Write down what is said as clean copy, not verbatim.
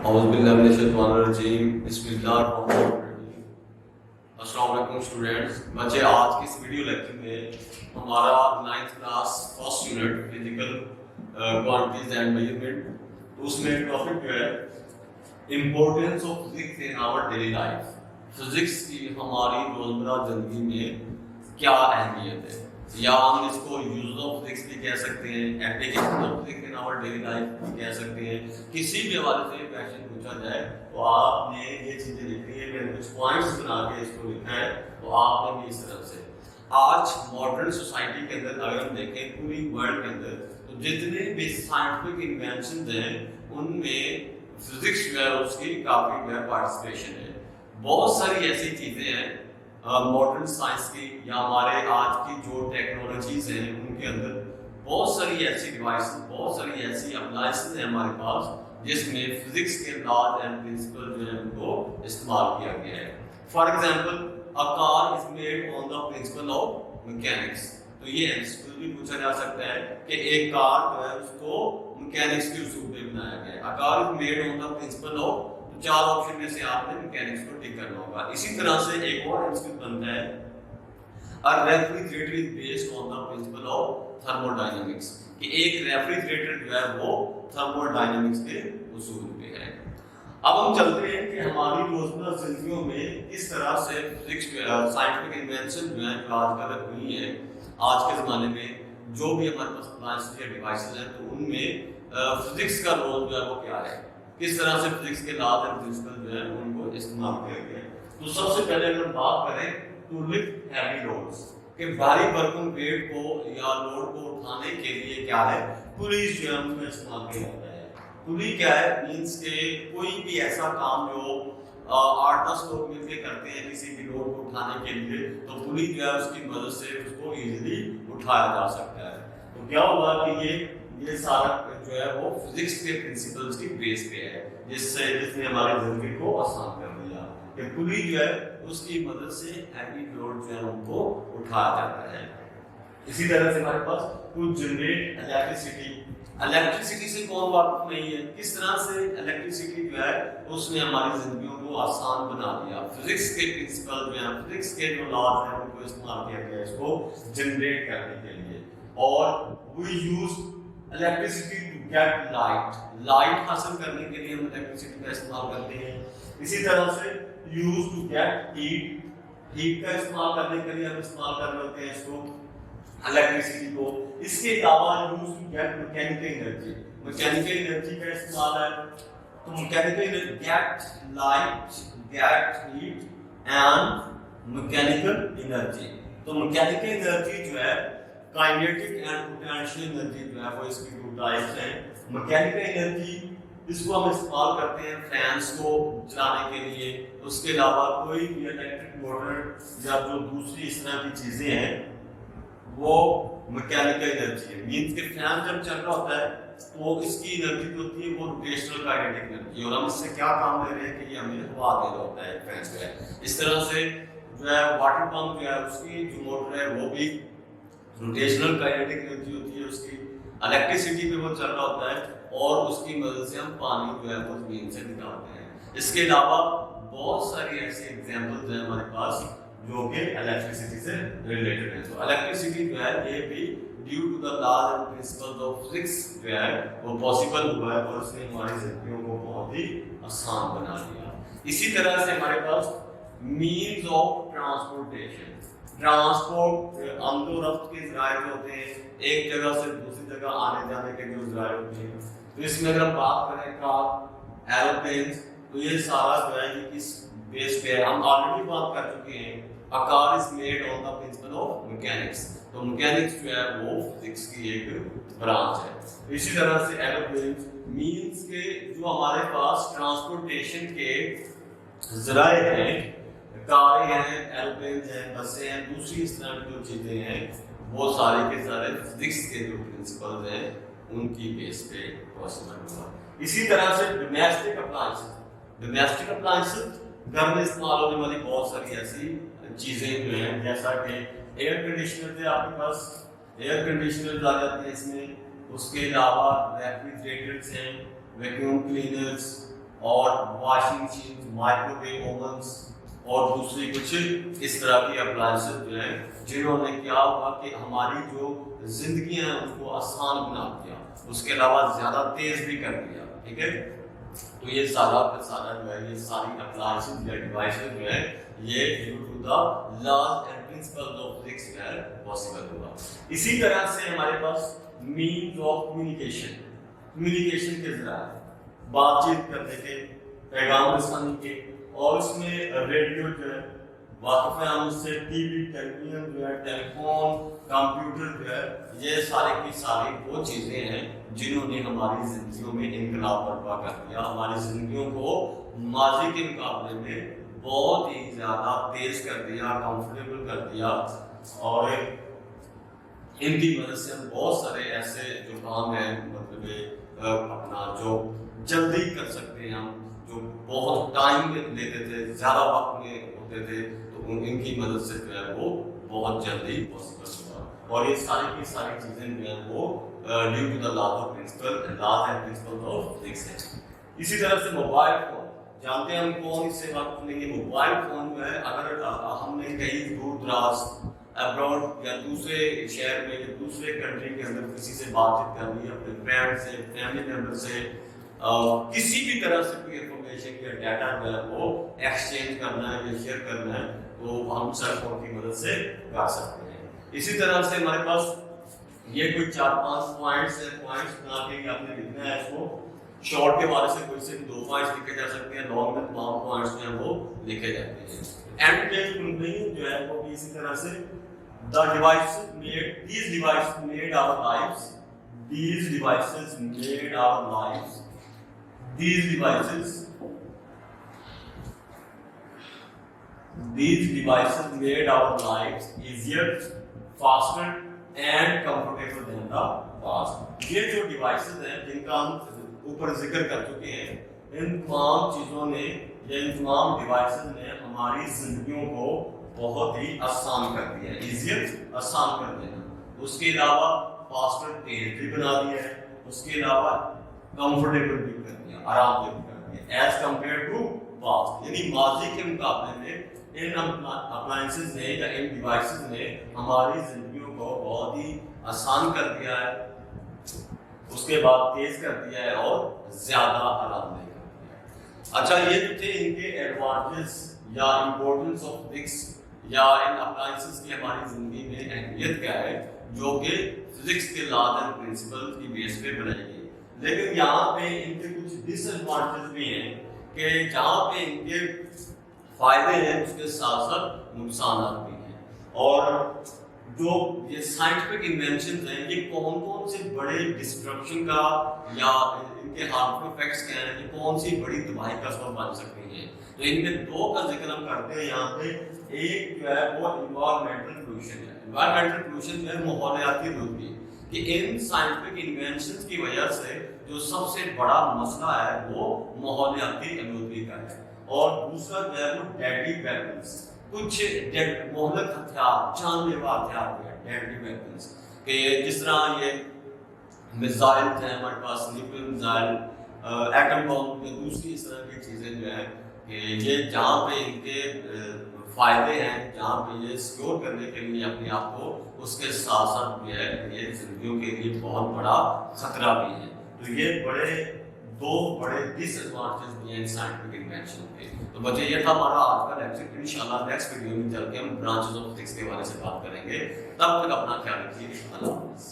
अस्सलाम वालेकुम स्टूडेंट्स। बच्चे, आज की इस वीडियो लेक्चर में हमारा 9th class first unit physical quantities and measurement, उसमें टॉपिक जो है importance of physics in our daily life. Physics की हमारी रोजमर्रा जिंदगी में क्या अहमियत है, या हम इसको यूज ऑफ फिजिक्स भी कह सकते हैं, application of physics in our daily life भी कह सकते हैं। किसी भी हवाले से क्वेश्चन पूछा जाए तो आपने ये चीजें लिखनी है। मैंने कुछ पॉइंट्स बना के इसको लिखा है, तो आपने भी इस तरफ से आज मॉडर्न सोसाइटी के अंदर अगर हम देखें पूरी वर्ल्ड के अंदर, तो जितने भी साइंटिफिक इन्वेंशन हैं उनमें फिजिक्स जो है उसकी काफी जो है पार्टिसिपेशन है। बहुत सारी ऐसी चीजें हैं मॉडर्न साइंस की या हमारे आज की जो टेक्नोलॉजीज हैं उनके अंदर बहुत सारी ऐसी डिवाइस, बहुत सारी ऐसी अप्लायंसेस हैं हमारे पास जिसमें फिजिक्स के लॉज एंड प्रिंसिपल जो है उनको इस्तेमाल किया गया है। For example, a car is made on the principle of mechanics. तो ये एमसीक्यू भी पूछा जा सकता है कि एक कार जो है उसको मैकेनिक्स के उसूल पे बनाया गया है। A car is made on the principle of, तो चार ऑप्शन में से आपने मैकेनिक्स को टिक करना होगा। इसी तरह से एक और एमसीक्यू बनता है, अ refrigerator is based on the principle of thermodynamics, कि एक रेफ्रिजरेटर जो है वो थर्मोडायनामिक्स के उसूल पे है। अब हम चलते हैं कि हमारी रोजमर्रा जिंदगियों में किस तरह से फिजिक्स साइंटिफिक इन्वेंशन जो है जो आजकल हुई है आज के ज़माने में, जो भी हमारे पास अप्लायंसेस या डिवाइसेस हैं, तो उनमें फिजिक्स का रोल जो है वो क्या है, किस तरह से फिजिक्स के लॉज एंड प्रिंसिपल जो है उनको इस्तेमाल किया गया है। तो सबसे पहले अगर बात करें टू लिफ्ट हैवी लोड्स, कि भारी भरकम वेट को या लोड को उठाने के लिए क्या है, पुलीज जो है उनका इस्तेमाल किया जाता है। पुली क्या है, मींस के कोई भी ऐसा काम जो 8-10 लोग मिलकर करते हैं किसी भी लोड को उठाने के लिए, तो पुली जो है उसकी मदद से उसको इजीली उठाया जा सकता है। तो क्या होगा कि ये सारा जो है वो फिजिक्स के प्रिंसिपल्स की बेस पे है, जिसने हमारी जिंदगी को आसान कर दिया। कि पुली जो है उसकी मदद से हैवी लोड जो है उनको उठाया जाता है। इसी तरह से हमारे पास कुछ जनरेट इलेक्ट्रिसिटी से कौन वाकिफ नहीं है, किस तरह से इलेक्ट्रिसिटी जो है उसने हमारी जिंदगियों को आसान बना दिया। फिजिक्स के प्रिंसिपल जो है, फिजिक्स के जो लॉज हैं उनको इस्तेमाल किया गया इसको जनरेट करने के लिए। और we use electricity to get light हासिल करने के लिए हम इलेक्ट्रिसिटी का इस्तेमाल करते हैं। इसी तरह से यूज टू गेट हीट का इस्तेमाल करने के लिए हम इस्तेमाल कर रहे होते हैं इसको, इलेक्ट्रिसिटी को। इसके अलावा use to get mechanical energy का इस्तेमाल है। तो mechanical get light, get heat and mechanical energy. तो मैकेनिकल एनर्जी जो है काइनेटिक एंड पोटेंशियल एनर्जी जो है वो इसकी दो टाइप्स हैं। मैकेनिकल एनर्जी इसको हम इस्तेमाल करते हैं फैंस को चलाने के लिए। उसके अलावा कोई भी इलेक्ट्रिक मोटर या जो दूसरी इस तरह की चीजें हैं वो मैकेनिकल एनर्जी है। मींस के फैन जब चल रहा होता है तो इसकी एनर्जी जो होती है वो रोटेशनल काइनेटिक एनर्जी, और हम इससे क्या काम ले रहे हैं कि ये हमें हवा दे रहा होता है फैन जो है। इस तरह से जो है वाटर पंप जो है उसकी जो मोटर है वो भी रोटेशनल काइनेटिक एनर्जी होती है उसकी। इलेक्ट्रिसिटी पे वो चल रहा होता है और उसकी मदद से हम पानी जो है वो जमीन से निकालते हैं। इसके अलावा बहुत सारी ऐसी एग्जांपल्स हैं हमारे पास जो कि इलेक्ट्रिसिटी से रिलेटेड है। तो इलेक्ट्रिसिटी जो है ये भी due to the laws and principles of physics जो है वो पॉसिबल हुआ है, और उसने हमारी जिंदगियों को बहुत ही आसान बना दिया। इसी तरह से हमारे पास मीन्स ऑफ ट्रांसपोर्टेशन, ट्रांसपोर्ट आमदोरफ्त के ज़राए होते हैं, एक जगह से दूसरी जगह आने जाने के जो ज़राए होते हैं। तो इसमें अगर हम बात करें कार, एरोप्लेन, तो ये सारा जो है ये किस बेस पे है, हम ऑलरेडी बात कर चुके हैं। A car is made on the principle of mechanics। तो मैकेनिक्स जो है वो फिजिक्स की एक ब्रांच है। इसी तरह से एरोप्लेन मींस के जो हमारे पास ट्रांसपोर्टेशन के ज़राए हैं, कारें हैं, एरोप्लेन हैं, बसें हैं, दूसरी इस तरह की जो चीज़ें हैं वो सारे के सारे फिजिक्स के जो प्रिंसिपल्स हैं उनकी बेस पे पॉसिबल हुआ। इसी तरह से डोमेस्टिक अप्लायंसेस घर में इस्तेमाल होने वाली बहुत सारी ऐसी चीजें जो हैं, जैसा कि एयर कंडीशनर थे आपके पास, एयर कंडीशनर आ जाते हैं इसमें। उसके अलावा रेफ्रिजरेटर्स हैं, वैक्यूम क्लीनर्स, और वॉशिंग मशीन, माइक्रोवेव ओवन्स और दूसरी कुछ इस तरह की अप्लायंसेस जो है जिन्होंने क्या हुआ कि हमारी जो जिंदगी है उसको आसान बना दिया, उसके अलावा ज्यादा तेज भी कर दिया। ठीक है, तो ये सारा का सारा जो है ये सारी अप्लायंसेस या डिवाइसेस जो है ये due to the laws and principles of physics जो है पॉसिबल हुआ। इसी तरह से हमारे पास मीन्स ऑफ कम्युनिकेशन के जरिए बातचीत करने के, पैगाम रसानी के, और उसमें रेडियो जो है वाकफ है हम उससे, टीवी, टेलीविजन जो है, टेलीफोन, कंप्यूटर जो है, ये सारे की सारी वो चीज़ें हैं जिन्होंने हमारी जिंदगियों में इनकलाब बर्पा कर दिया, हमारी जिंदगियों को माजी के मुकाबले में बहुत ही ज़्यादा तेज कर दिया, कंफर्टेबल कर दिया। और इनकी वजह से हम बहुत सारे ऐसे जो काम हैं मतलब अपना जो जल्दी कर सकते हैं, हम जो बहुत टाइम लेते थे, ज़्यादा वक्त में होते थे, तो इनकी मदद से जो है वो बहुत जल्दी पॉसिबल हुआ। और ये सारी की सारी चीज़ें जो हैं वो due to the laws and principle of physics है। इसी तरह से मोबाइल फोन, जानते हैं हम कौन इससे बात करेंगे। मोबाइल फोन जो है अगर हमने कहीं दूर दराज अब्रॉड या दूसरे शहर में या दूसरे कंट्री के अंदर किसी से बातचीत करनी है, अपने फ्रेंड से, फैमिली मेम्बर से, किसी भी तरह से कोई इंफॉर्मेशन या डाटा जो है वो एक्सचेंज करना है या शेयर करना है, तो हम सेल फोन की मदद से कर सकते हैं। इसी तरह से हमारे पास ये कोई 4-5 पॉइंट्स है, पॉइंट्स बना के आपने लिखना है इसको। शॉर्ट के बारे से कोई से 2 पॉइंट्स लिखे जा सकते हैं, लॉन्ग में तमाम पॉइंट्स जो हैं वो लिखे जाते हैं। एंड के जो है वो इसी तरह से the devices made these devices made our lives these devices made our lives these devices made our lives easier, faster and comfortable than the past। ये जो डिवाइसेस हैं जिनका हम ऊपर जिक्र कर चुके हैं, इन तमाम चीज़ों ने या इन तमाम डिवाइसेस ने हमारी जिंदगियों को बहुत ही आसान कर दिया है, इजियर आसान कर देना। उसके अलावा फास्टर, तेज भी बना दिया है, उसके अलावा कंफर्टेबल भी कर दिया, आरामदेह भी कर दिया एज कंपेयर टू पास्ट। यानी माजी के मुकाबले में इन अप्लायंसेस ने या इन डिवाइसेस ने हमारी जिंदगियों को बहुत ही आसान कर दिया है, उसके बाद तेज कर दिया है और ज्यादा आरामदेह कर दिया है। अच्छा, ये थे इनके एडवांटेज या इम्पोर्टेंस ऑफ फिजिक्स या इन अप्लायंसेस की हमारी जिंदगी में अहमियत क्या है, जो कि फिजिक्स के लॉज एंड प्रिंसिपल की बेस पे बनाई गई। लेकिन यहाँ पे इनके कुछ डिसएडवांटेज भी हैं कि जहाँ पे इनके फायदे हैं उसके साथ साथ नुकसान भी हैं। और जो ये साइंटिफिक इन्वेंशन हैं ये कौन कौन से बड़े डिस्ट्रक्शन का या इनके हार्मफुल इफेक्ट्स क्या हैं, ये कौन सी बड़ी तबाही का सबब बन सकती हैं। तो इनमें 2 का जिक्र हम करते हैं यहाँ पे। एक जो है वो इन्वायरमेंटल पोल्यूशन है। इन्वायरमेंटल पोल्यूशन जो है माहौलियाती आलूदगी, कि इन साइंटिफिक इन्वेंशंस की वजह से जो सबसे बड़ा मसला है वो माहौलियाती आलूदगी का है। और दूसरा जो है वो डेडली वेपन्स, कुछ मोहलक हथियार, जानलेवा हथियार जो है डेडली वेपन्स, कि जिस तरह ये मिसाइल हैं हमारे पास, न्यूक्लियर मिसाइल, एटम बम, दूसरी इस तरह की चीज़ें जो है कि ये जहाँ पे इनके फायदे हैं, जहाँ पे ये सिक्योर करने के लिए अपने आप को, उसके साथ साथ जो है ये जिंदगियों के लिए बहुत बड़ा खतरा भी है। तो ये 2 बड़े डिसएडवांटेज भी हैं साइंटिफिक इन्वेंशन के। तो बच्चे ये था हमारा आज का लेक्चर। इंशाल्लाह नेक्स्ट वीडियो में चल के हम ब्रांचेस ऑफ फिजिक्स के बारे में बात करेंगे। तब तक अपना ख्याल रखिए। अल्लाह हाफ़िज़।